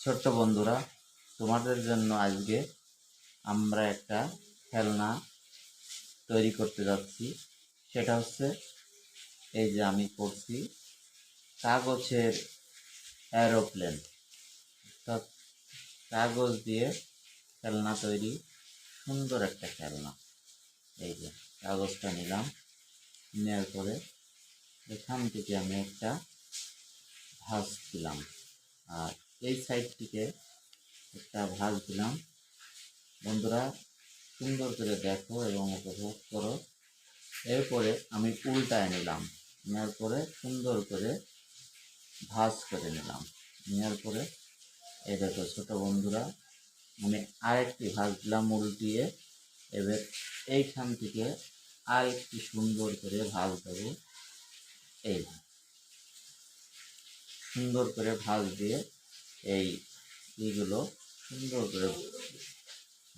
ছোট্ট বন্ধুরা, তোমাদের জন্য আজকে আমরা একটা খেলনা তৈরি করতে যাচ্ছি। সেটা হচ্ছে এই যে আমি করছি কাগজের এরোপ্লেন, অর্থাৎ কাগজ দিয়ে খেলনা তৈরি, সুন্দর একটা খেলনা। এই যে কাগজটা নিলাম, নেওয়ার পরে এখান থেকে আমি একটা ভাঁজ দিলাম, আর এই সাইডটিকে একটা ভাঁজ দিলাম। বন্ধুরা, সুন্দর করে দেখো এবং উপভোগ করো। এরপরে আমি উল্টায় নিলাম, নেওয়ার পরে সুন্দর করে ভাঁজ করে নিলাম। নেওয়ার পরে এই দেখো ছোট বন্ধুরা, আমি আরেকটি ভাঁজ দিলাম উল্টিয়ে। এবার এইখান থেকে আর একটি সুন্দর করে ভাঁজ দেবো। এই সুন্দর করে ভাঁজ দিয়ে এইগুলো সুন্দর করে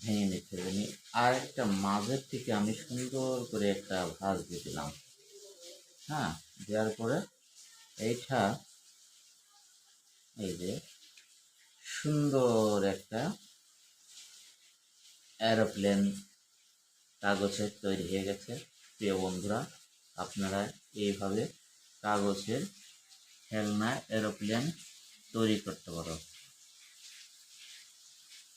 ভেঙে নিতে হবে। আর একটা মাঝের থেকে আমি সুন্দর করে একটা ভাঁজ দিয়ে দিলাম। হ্যাঁ, দেওয়ার পরে এইটা এই যে সুন্দর একটা এরোপ্লেন কাগজের তৈরি হয়ে গেছে। প্রিয় বন্ধুরা, আপনারা এইভাবে কাগজের খেলনা এরোপ্লেন তৈরি করতে পারো।